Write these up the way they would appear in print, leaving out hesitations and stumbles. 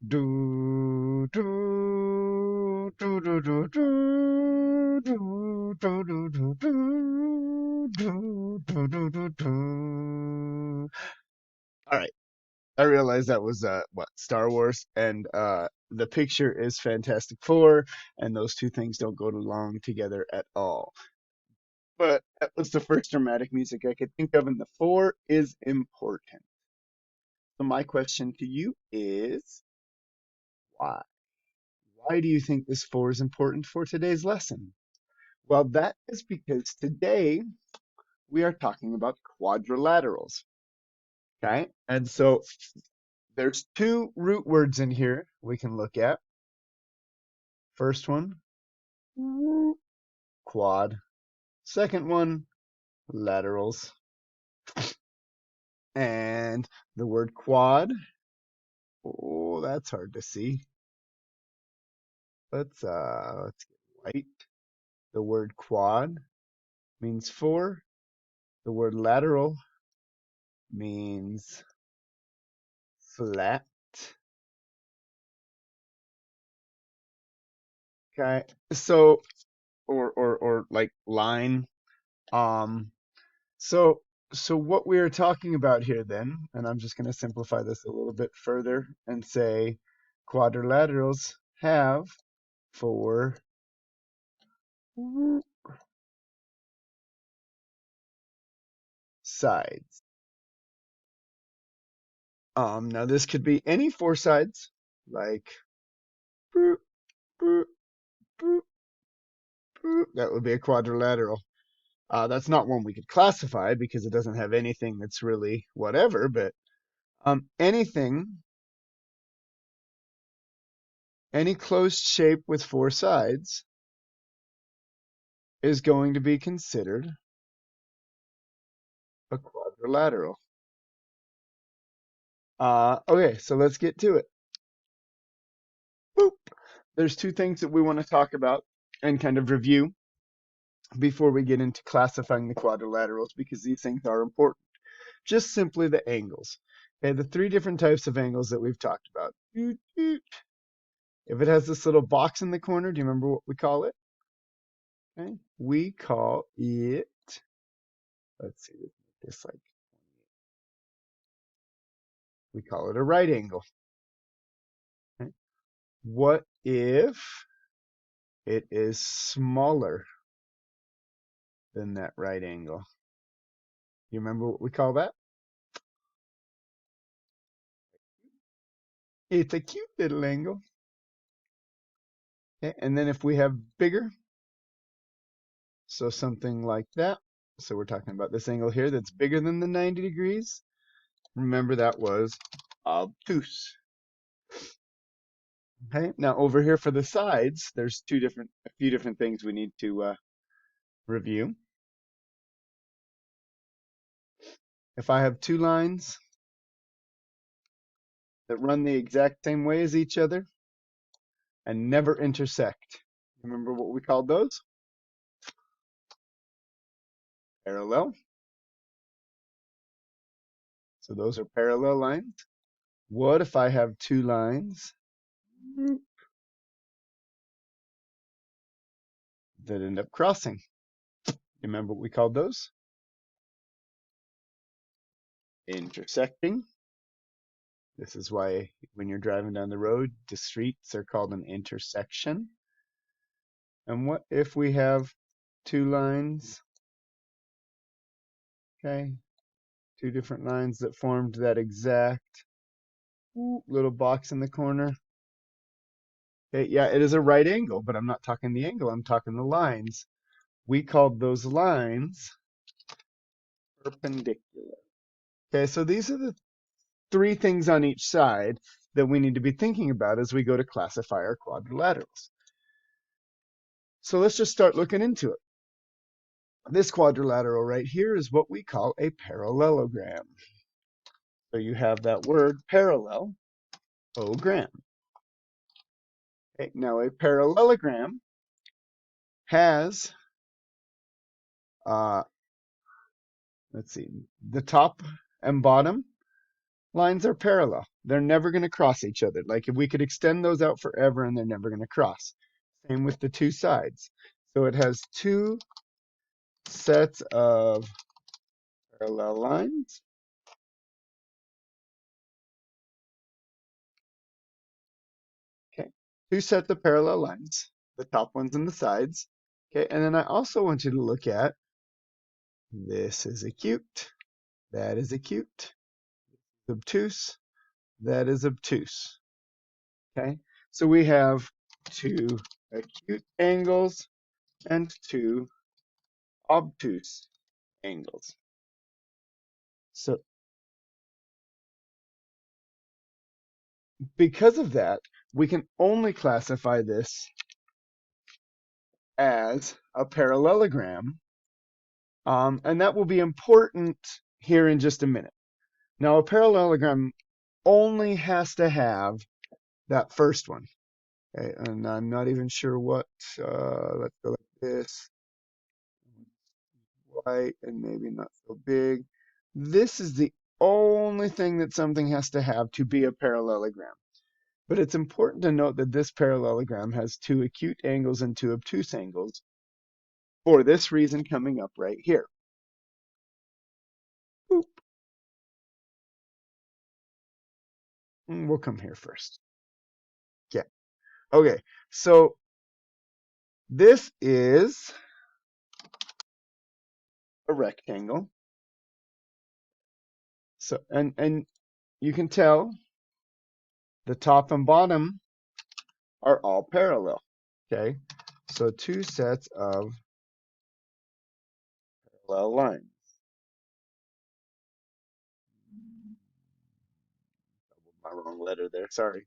Do do do do do do do do do do do do do do do. All right, I realize that was what Star Wars, and the picture is Fantastic Four, and those two things don't go along together at all. But that was the first dramatic music I could think of, and the four is important. So my question to you is why? Why do you think this four is important for today's lesson? Well, that is because today we are talking about quadrilaterals. Okay, and so there's two root words in here we can look at. First one, quad. Second one, laterals. And the word quad, oh, that's hard to see. Let's get white. The word quad means four. The word lateral means flat. Okay, so or like line. Um, so so what we are talking about here then, and I'm just going to simplify this a little bit further and say quadrilaterals have four sides. Now this could be any four sides, like boop, boop, boop, boop. That would be a quadrilateral. That's not one we could classify because it doesn't have anything that's really whatever, but anything, any closed shape with four sides is going to be considered a quadrilateral. Okay, so let's get to it. Boop. There's two things that we want to talk about and kind of review before we get into classifying the quadrilaterals because these things are important. Just simply the angles. Okay, the three different types of angles that we've talked about. If it has this little box in the corner, do you remember what we call it? Okay, we call it, let's see, this like, we call it a right angle. Okay. What if it is smaller than that right angle? You remember what we call that? It's a cute little angle. Okay. And then if we have bigger, so something like that. So we're talking about this angle here that's bigger than the 90 degrees. Remember that was obtuse. Okay. Now over here for the sides, there's a few different things we need to review. If I have two lines that run the exact same way as each other and never intersect, remember what we called those? Parallel. So those are parallel lines. What if I have two lines that end up crossing? Remember what we called those? Intersecting. This is why when you're driving down the road, the streets are called an intersection. And what if we have two lines, okay, two different lines that formed that exact little box in the corner? Okay, yeah, it is a right angle, but I'm not talking the angle, I'm talking the lines. We called those lines perpendicular. Okay, so these are the three things on each side that we need to be thinking about as we go to classify our quadrilaterals. So let's just start looking into it. This quadrilateral right here is what we call a parallelogram. So you have that word parallelogram. Okay, now a parallelogram has, let's see, the top and bottom lines are parallel. They're never going to cross each other. Like if we could extend those out forever and they're never going to cross. Same with the two sides. So it has two sets of parallel lines. Okay, two sets of parallel lines, the top ones and the sides. Okay, and then I also want you to look at this is acute, that is acute, obtuse, that is obtuse. Okay, so we have two acute angles and two obtuse angles. So because of that, we can only classify this as a parallelogram, and that will be important here in just a minute. Now, a parallelogram only has to have that first one. Okay, and I'm not even sure what, let's go like this, white and maybe not so big. This is the only thing that something has to have to be a parallelogram. But it's important to note that this parallelogram has two acute angles and two obtuse angles for this reason coming up right here. Boop. We'll come here first. Yeah. Okay. So this is a rectangle. So and you can tell the top and bottom are all parallel. Okay. So two sets of parallel lines. My wrong letter there. Sorry.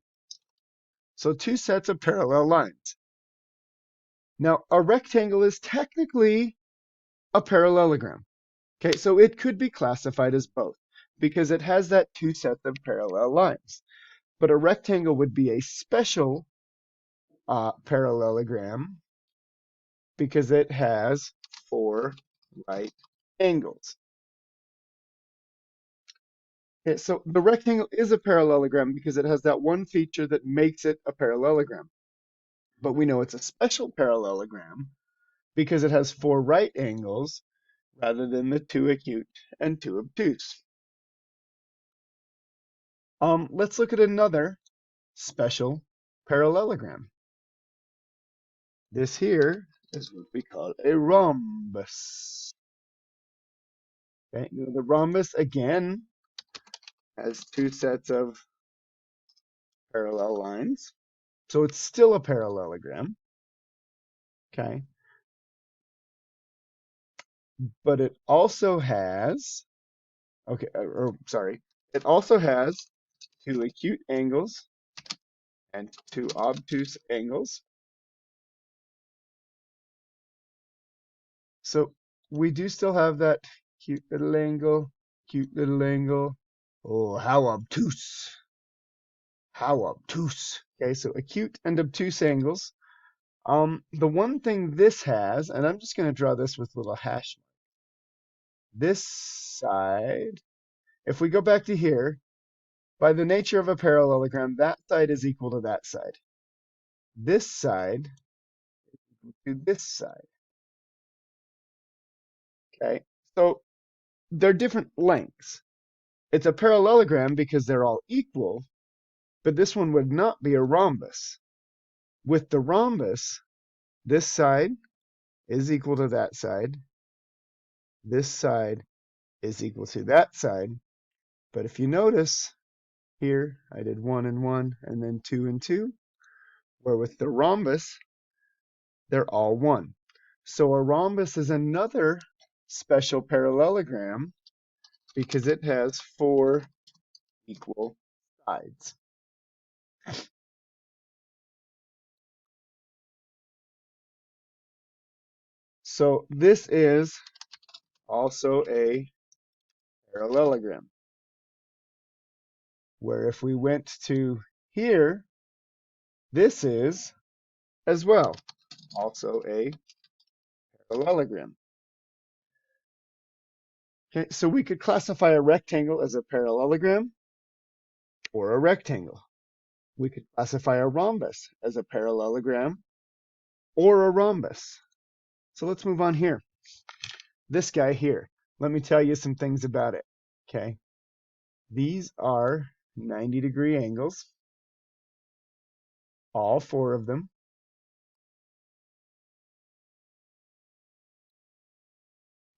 So two sets of parallel lines. Now, a rectangle is technically a parallelogram. Okay, so it could be classified as both because it has that two sets of parallel lines. But a rectangle would be a special parallelogram because it has four right angles. Okay, so the rectangle is a parallelogram because it has that one feature that makes it a parallelogram. But we know it's a special parallelogram because it has four right angles rather than the two acute and two obtuse. Let's look at another special parallelogram. This here is what we call a rhombus. Okay, the rhombus again has two sets of parallel lines, so it's still a parallelogram. Okay, but it also has it also has two acute angles and two obtuse angles. So we do still have that cute little angle, cute little angle. Oh, how obtuse. How obtuse. Okay, so acute and obtuse angles. The one thing this has, and I'm just going to draw this with a little hash. This side, if we go back to here, by the nature of a parallelogram, that side is equal to that side. This side is equal to this side. Okay, so they're different lengths. It's a parallelogram because they're all equal, but this one would not be a rhombus. With the rhombus, this side is equal to that side. This side is equal to that side. But if you notice here, I did 1 and 1 and then 2 and 2, where with the rhombus, they're all 1. So a rhombus is another special parallelogram because it has four equal sides. So this is also a parallelogram, where if we went to here, this is as well also a parallelogram. Okay, so we could classify a rectangle as a parallelogram, or a rectangle. We could classify a rhombus as a parallelogram or a rhombus. So let's move on here. This guy here, let me tell you some things about it. Okay, these are 90-degree angles, all four of them.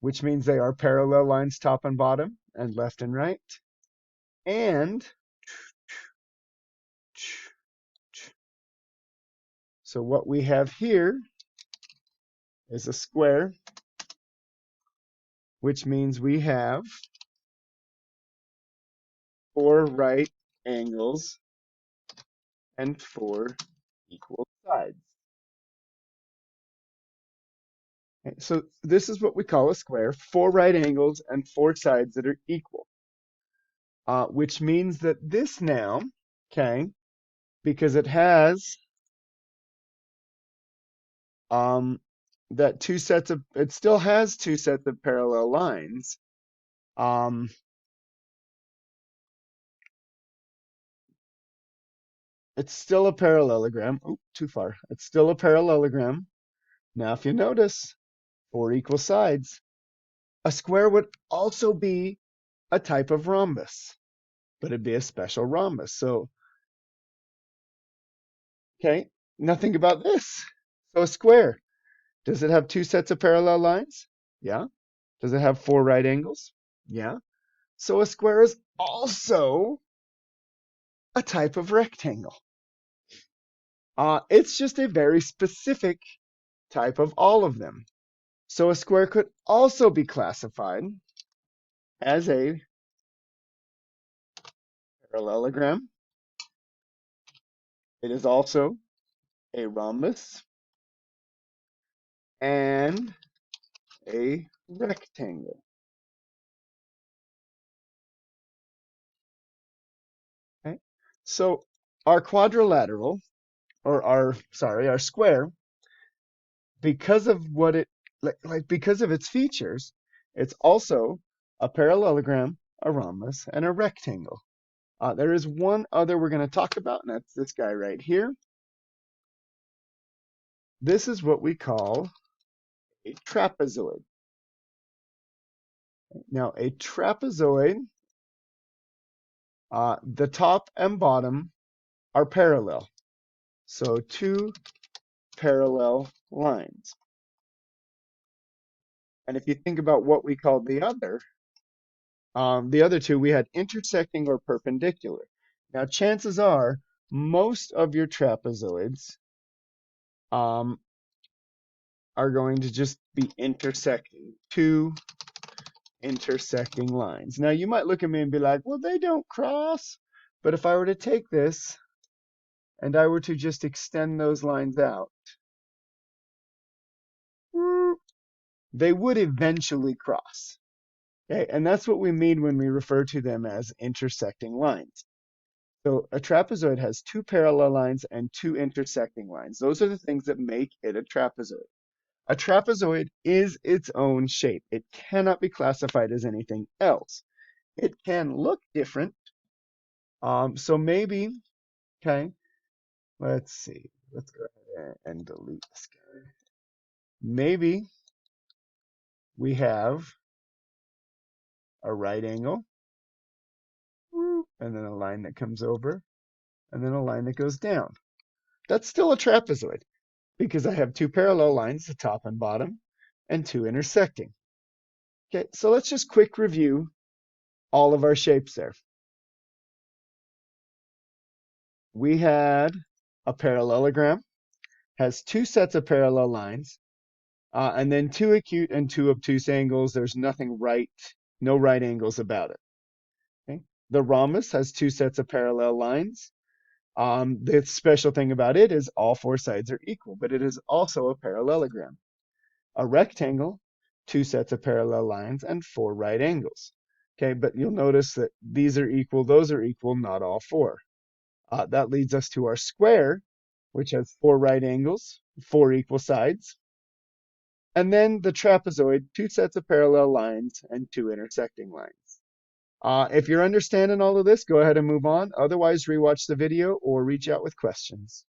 Which means they are parallel lines top and bottom and left and right. And so what we have here is a square, which means we have four right angles and four equal sides. Okay, so this is what we call a square, four right angles and four sides that are equal. Which means that this now, okay, because it has that it still has two sets of parallel lines. It's still a parallelogram. Oh, too far. It's still a parallelogram. Now, if you notice, four equal sides. A square would also be a type of rhombus, but it'd be a special rhombus. So, okay, nothing about this. So a square, does it have two sets of parallel lines? Yeah. Does it have four right angles? Yeah. So a square is also a type of rectangle. It's just a very specific type of all of them. So a square could also be classified as a parallelogram. It is also a rhombus and a rectangle. Okay? So our quadrilateral, or our square, because of what it because of its features, it's also a parallelogram, a rhombus, and a rectangle. There is one other we're going to talk about, and that's this guy right here. This is what we call a trapezoid. Now, a trapezoid, the top and bottom are parallel. So two parallel lines. And if you think about what we called the other two, we had intersecting or perpendicular. Now, chances are most of your trapezoids are going to just be intersecting, two intersecting lines. Now, you might look at me and be like, well, they don't cross. But if I were to take this and I were to just extend those lines out, they would eventually cross. Okay, and that's what we mean when we refer to them as intersecting lines. So a trapezoid has two parallel lines and two intersecting lines. Those are the things that make it a trapezoid. A trapezoid is its own shape. It cannot be classified as anything else. It can look different. So maybe, okay, let's see. Let's go ahead and delete this guy. Maybe we have a right angle, and then a line that comes over, and then a line that goes down. That's still a trapezoid because I have two parallel lines, the top and bottom, and two intersecting. Okay, so let's just quick review all of our shapes there. We had a parallelogram, has two sets of parallel lines, and then two acute and two obtuse angles. There's nothing right, no right angles about it. Okay? The rhombus has two sets of parallel lines. The special thing about it is all four sides are equal, but it is also a parallelogram. A rectangle, two sets of parallel lines, and four right angles. Okay, but you'll notice that these are equal, those are equal, not all four. That leads us to our square, which has four right angles, four equal sides. And then the trapezoid, two sets of parallel lines and two intersecting lines. If you're understanding all of this, go ahead and move on. Otherwise, rewatch the video or reach out with questions.